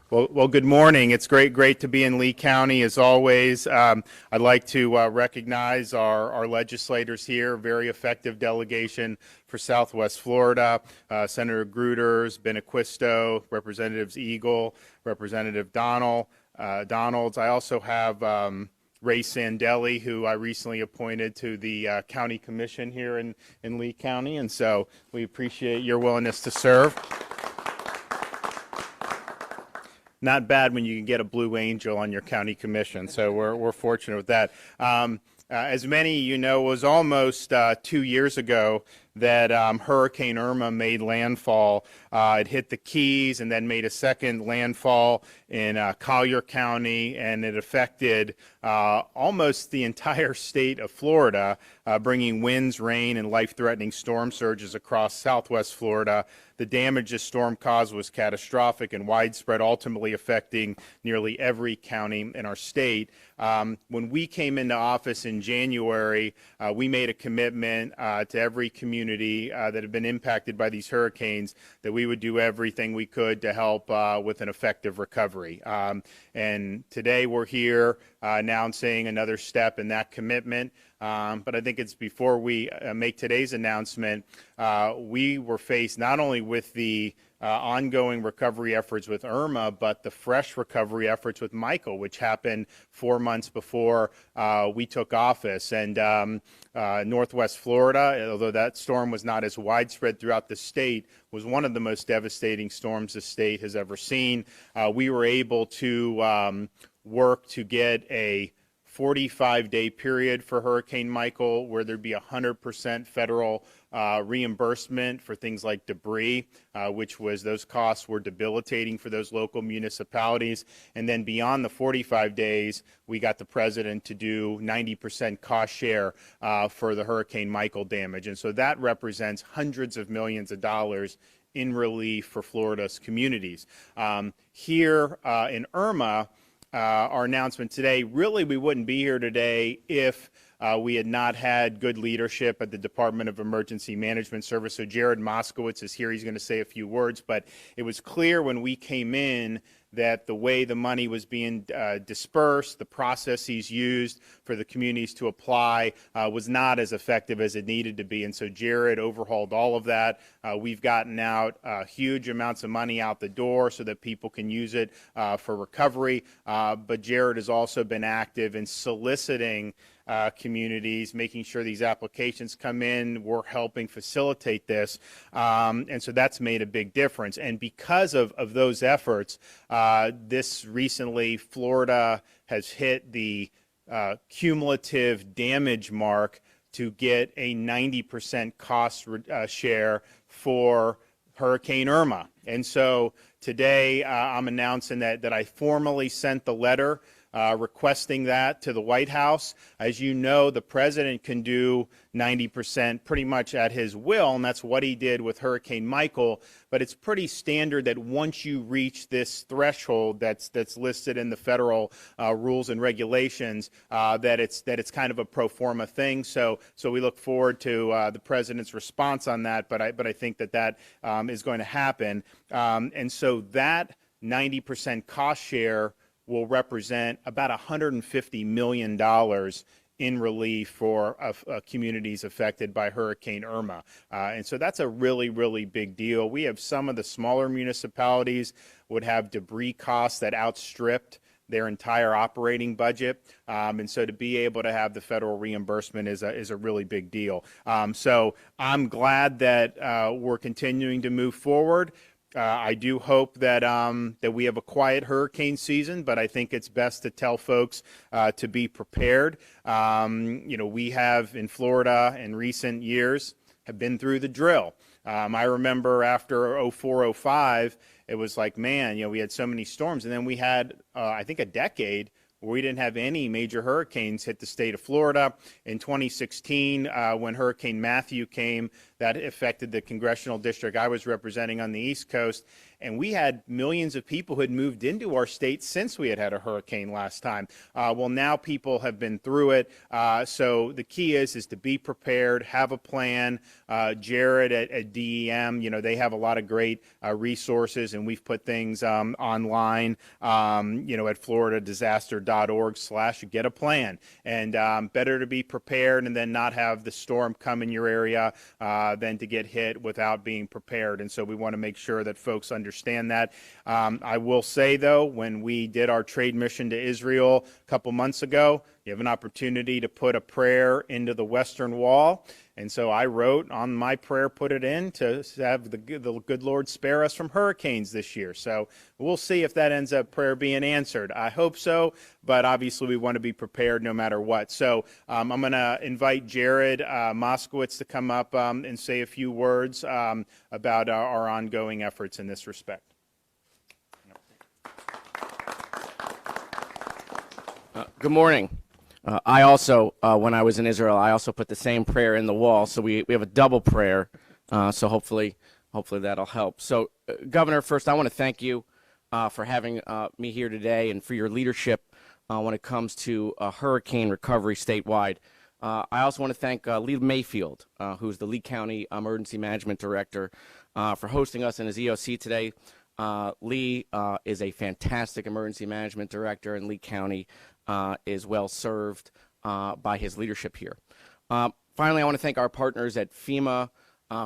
Well, good morning. It's great to be in Lee County as always. I'd like to recognize our legislators here, very effective delegation for Southwest Florida, Senator Gruters, Benequisto, Representatives Eagle, Representative Donalds. I also have Ray Sandelli, who I recently appointed to the county commission here in Lee County, and so we appreciate your willingness to serve. Not bad when you can get a Blue Angel on your county commission, so we're fortunate with that. As many of you know, it was almost 2 years ago that Hurricane Irma made landfall. It hit the Keys and then made a second landfall in Collier County, and it affected almost the entire state of Florida, bringing winds, rain, and life-threatening storm surges across southwest Florida. The damage this storm caused was catastrophic and widespread, ultimately affecting nearly every county in our state. When we came into office in January, we made a commitment to every community that had been impacted by these hurricanes that we would do everything we could to help with an effective recovery. And today we're here announcing another step in that commitment. But I think it's before we make today's announcement, we were faced not only with the ongoing recovery efforts with Irma, but the fresh recovery efforts with Michael, which happened 4 months before we took office. And Northwest Florida, although that storm was not as widespread throughout the state, was one of the most devastating storms the state has ever seen. We were able to work to get a 45-day period for Hurricane Michael where there'd be 100% federal reimbursement for things like debris, which was those costs were debilitating for those local municipalities. And then beyond the 45 days, we got the president to do 90% cost share for the Hurricane Michael damage. And so that represents hundreds of millions of dollars in relief for Florida's communities. Here in Irma, our announcement today, really we wouldn't be here today if we had not had good leadership at the Department of Emergency Management Service. So Jared Moskowitz is here. He's going to say a few words, but it was clear when we came in that the way the money was being dispersed, the processes used for the communities to apply was not as effective as it needed to be. And so Jared overhauled all of that. We've gotten out huge amounts of money out the door so that people can use it for recovery. But Jared has also been active in soliciting communities, making sure these applications come in. We're helping facilitate this. And so that's made a big difference. And because of those efforts, this recently, Florida has hit the cumulative damage mark to get a 90% cost share for Hurricane Irma. And so today I'm announcing that I formally sent the letter requesting that to the White House. As you know, the president can do 90% pretty much at his will, and that's what he did with Hurricane Michael. But it's pretty standard that once you reach this threshold that's listed in the federal rules and regulations, that it's kind of a pro forma thing. So we look forward to the president's response on that. But I think that is going to happen. And so that 90% cost share will represent about $150 million in relief for communities affected by Hurricane Irma. And so that's a really, really big deal. We have some of the smaller municipalities would have debris costs that outstripped their entire operating budget. And so to be able to have the federal reimbursement is a really big deal. So I'm glad that we're continuing to move forward. I do hope that we have a quiet hurricane season, but I think it's best to tell folks to be prepared. We have in Florida in recent years have been through the drill. I remember after 04, 05, it was like, man, we had so many storms, and then we had, I think, a decade where we didn't have any major hurricanes hit the state of Florida. In 2016, when Hurricane Matthew came, that affected the congressional district I was representing on the East Coast. and we had millions of people who had moved into our state since we had had a hurricane last time. Well, now people have been through it, so the key is to be prepared, have a plan. Jared at DEM, they have a lot of great resources, and we've put things online, at floridadisaster.org/get a plan. And better to be prepared and then not have the storm come in your area than to get hit without being prepared. And so we want to make sure that folks understand that. I will say, though, when we did our trade mission to Israel a couple months ago, you have an opportunity to put a prayer into the Western Wall. And so I wrote on my prayer, put it in to have the good Lord spare us from hurricanes this year. So we'll see if that ends up prayer being answered. I hope so, but obviously we want to be prepared no matter what. So I'm going to invite Jared Moskowitz to come up and say a few words about our ongoing efforts in this respect. Good morning. I also, when I was in Israel, I also put the same prayer in the wall. So we have a double prayer. So hopefully that'll help. So, Governor, first I want to thank you for having me here today and for your leadership when it comes to hurricane recovery statewide. I also want to thank Lee Mayfield, who's the Lee County Emergency Management Director, for hosting us in his EOC today. Lee is a fantastic emergency management director, and Lee County is well served by his leadership here. Finally, I want to thank our partners at FEMA,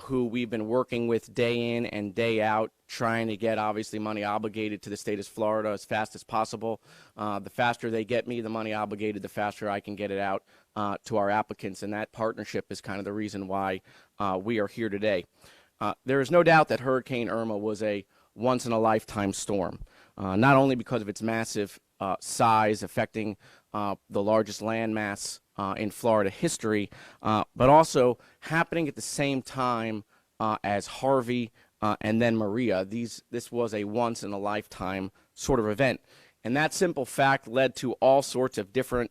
who we've been working with day in and day out, trying to get, obviously, money obligated to the state of Florida as fast as possible. The faster they get me the money obligated, the faster I can get it out to our applicants, and that partnership is kind of the reason why we are here today. There is no doubt that Hurricane Irma was a once-in-a-lifetime storm, not only because of its massive size, affecting the largest landmass in Florida history, but also happening at the same time as Harvey and then Maria. This was a once-in-a-lifetime sort of event. And that simple fact led to all sorts of different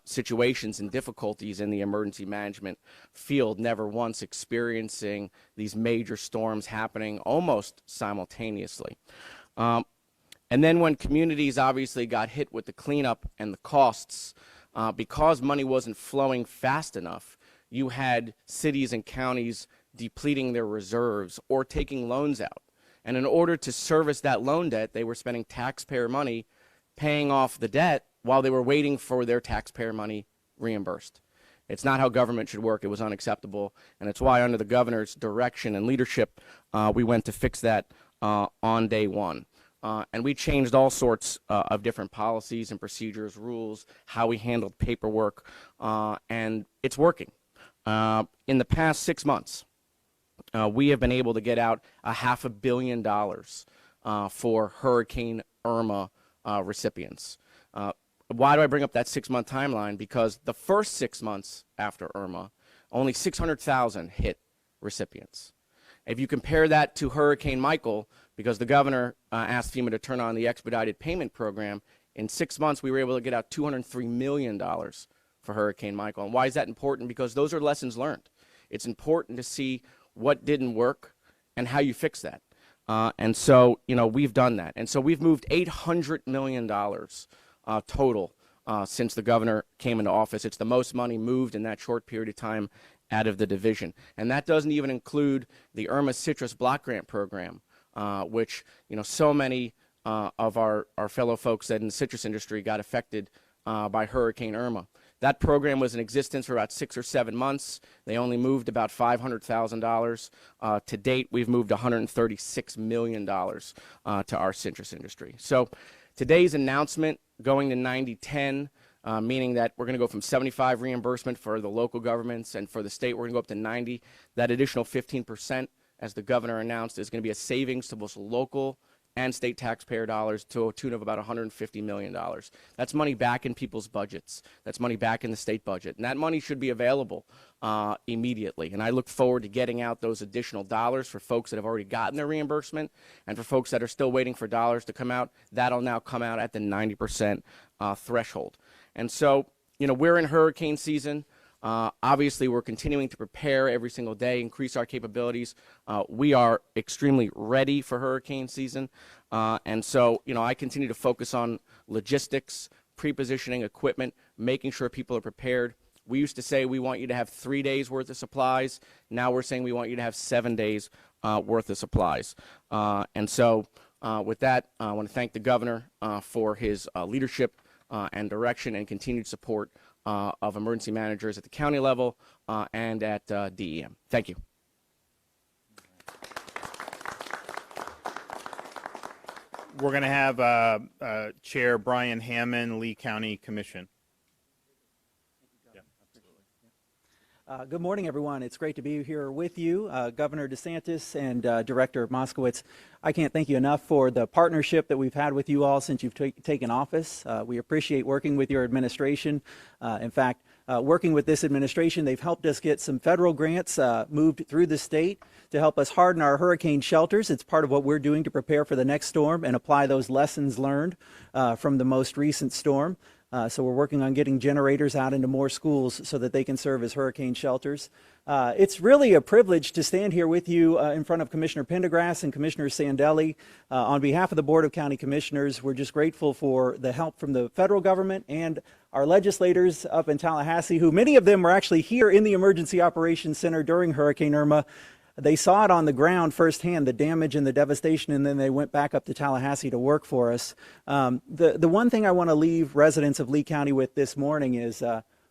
situations and difficulties in the emergency management field, never once experiencing these major storms happening almost simultaneously. And then when communities obviously got hit with the cleanup and the costs, because money wasn't flowing fast enough, you had cities and counties depleting their reserves or taking loans out. And in order to service that loan debt, they were spending taxpayer money paying off the debt while they were waiting for their taxpayer money reimbursed. It's not how government should work. It was unacceptable. And it's why under the governor's direction and leadership, we went to fix that on day one. And we changed all sorts of different policies and procedures, rules, how we handled paperwork, and it's working. In the past 6 months, we have been able to get out $500 million for Hurricane Irma recipients. Why do I bring up that 6-month timeline? Because the first 6 months after Irma, only 600,000 hit recipients. If you compare that to Hurricane Michael, because the governor asked FEMA to turn on the expedited payment program, in 6 months we were able to get out $203 million for Hurricane Michael. And why is that important? Because those are lessons learned. It's important to see what didn't work and how you fix that. And so, we've done that. And so we've moved $800 million total since the governor came into office. It's the most money moved in that short period of time out of the division. And that doesn't even include the Irma Citrus Block Grant Program, which, so many of our fellow folks that in the citrus industry got affected by Hurricane Irma. That program was in existence for about 6 or 7 months. They only moved about $500,000. To date, we've moved $136 million to our citrus industry. So today's announcement going to 90-10, meaning that we're going to go from 75 reimbursement for the local governments, and for the state we're going to go up to 90. That additional 15%, as the governor announced, is going to be a savings to both local and state taxpayer dollars to a tune of about $150 million. That's money back in people's budgets. That's money back in the state budget. And that money should be available immediately. And I look forward to getting out those additional dollars for folks that have already gotten their reimbursement, and for folks that are still waiting for dollars to come out. That'll now come out at the 90% threshold. And so, we're in hurricane season. Obviously, we're continuing to prepare every single day, increase our capabilities. We are extremely ready for hurricane season. And so, I continue to focus on logistics, pre-positioning equipment, making sure people are prepared. We used to say we want you to have 3 days worth of supplies. Now we're saying we want you to have 7 days worth of supplies. And so with that, I want to thank the governor for his leadership and direction and continued support of emergency managers at the county level and at DEM. Thank you. We're going to have Chair Brian Hammond, Lee County Commission. Good morning, everyone. It's great to be here with you, Governor DeSantis and Director Moskowitz. I can't thank you enough for the partnership that we've had with you all since you've taken office. We appreciate working with your administration. In fact, working with this administration, they've helped us get some federal grants moved through the state to help us harden our hurricane shelters. It's part of what we're doing to prepare for the next storm and apply those lessons learned from the most recent storm. So we're working on getting generators out into more schools so that they can serve as hurricane shelters. It's really a privilege to stand here with you in front of Commissioner Pendergrass and Commissioner Sandelli. On behalf of the Board of County Commissioners, we're just grateful for the help from the federal government and our legislators up in Tallahassee, who many of them were actually here in the Emergency Operations Center during Hurricane Irma. They saw it on the ground firsthand, the damage and the devastation, and then they went back up to Tallahassee to work for us. The one thing I want to leave residents of Lee County with this morning is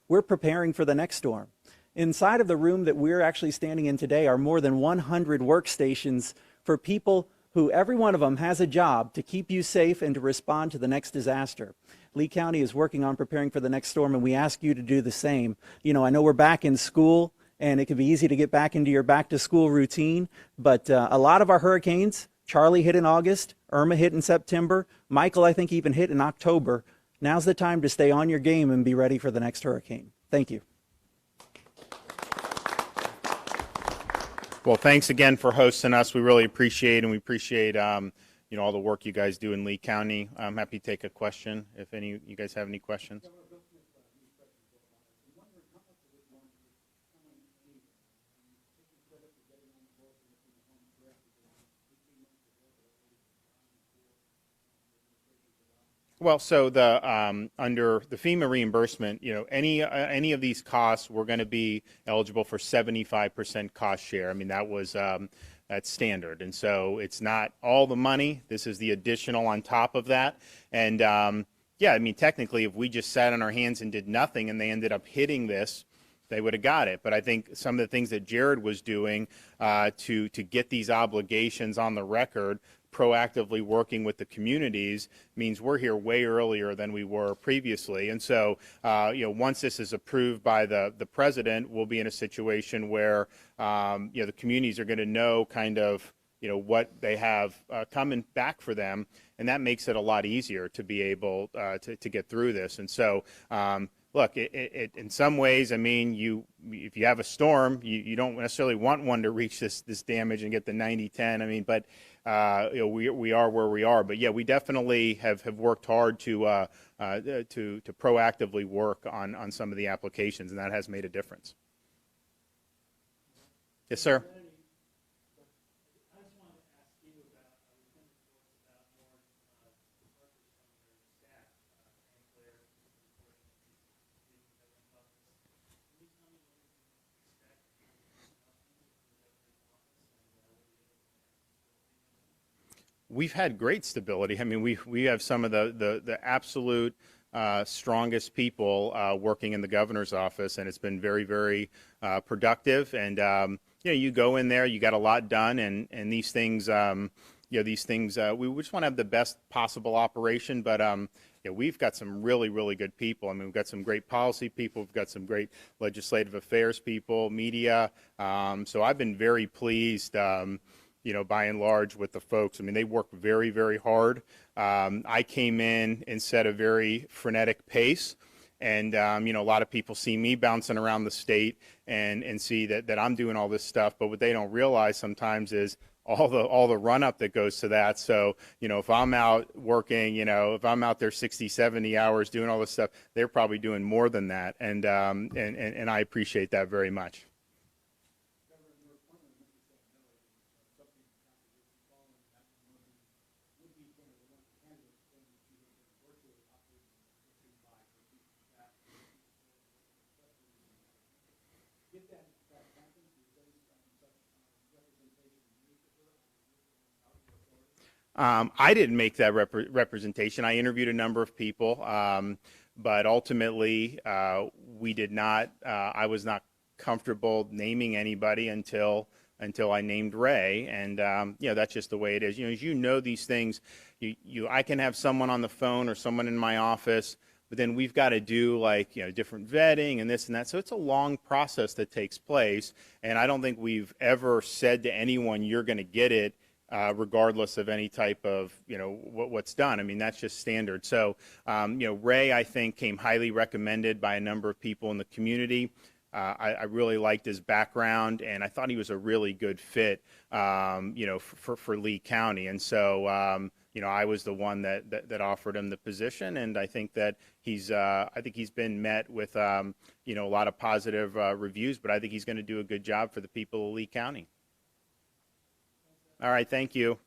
we're preparing for the next storm. Inside of the room that we're actually standing in today are more than 100 workstations for people who every one of them has a job to keep you safe and to respond to the next disaster. Lee County is working on preparing for the next storm, and we ask you to do the same. I know we're back in school, and it can be easy to get back into your back-to-school routine. But a lot of our hurricanes, Charlie hit in August, Irma hit in September, Michael, I think, even hit in October. Now's the time to stay on your game and be ready for the next hurricane. Thank you. Well, thanks again for hosting us. We really appreciate it, and we appreciate all the work you guys do in Lee County. I'm happy to take a question if any of you guys have any questions. Well, so the under the FEMA reimbursement, any of these costs, we're going to be eligible for 75% cost share. I mean, that's standard, and so it's not all the money. This is the additional on top of that, and yeah, I mean, technically, if we just sat on our hands and did nothing, and they ended up hitting this, they would have got it. But I think some of the things that Jared was doing to get these obligations on the record, proactively working with the communities, means we're here way earlier than we were previously. And so, once this is approved by the president, we'll be in a situation where, the communities are going to know kind of, what they have coming back for them. And that makes it a lot easier to be able to get through this. And so, look, it in some ways, I mean, if you have a storm, you don't necessarily want one to reach this damage and get the 90-10. I mean, but we are where we are. But yeah, we definitely have worked hard to proactively work on some of the applications, and that has made a difference. Yes, sir. We've had great stability. I mean, we have some of the absolute strongest people working in the governor's office, and it's been very, very productive. And you go in there, you got a lot done, and these things, we just want to have the best possible operation. But we've got some really, really good people. I mean, we've got some great policy people, we've got some great legislative affairs people, media. So I've been very pleased. By and large with the folks. I mean, they work very, very hard. I came in and set a very frenetic pace. And, a lot of people see me bouncing around the state and see that I'm doing all this stuff. But what they don't realize sometimes is all the run up that goes to that. So, if I'm out working, if I'm out there 60, 70 hours doing all this stuff, they're probably doing more than that. And I appreciate that very much. I didn't make that representation. I interviewed a number of people, but ultimately we did not. I was not comfortable naming anybody until I named Ray, and that's just the way it is. As these things, I can have someone on the phone or someone in my office, but then we've got to do different vetting and this and that. So it's a long process that takes place, and I don't think we've ever said to anyone, "You're going to get it." Regardless of any type of, what's done. I mean, that's just standard. So, Ray, I think, came highly recommended by a number of people in the community. I really liked his background, and I thought he was a really good fit, for Lee County. And so, I was the one that offered him the position, and I think that he's been met with, a lot of positive reviews, but I think he's going to do a good job for the people of Lee County. All right, thank you.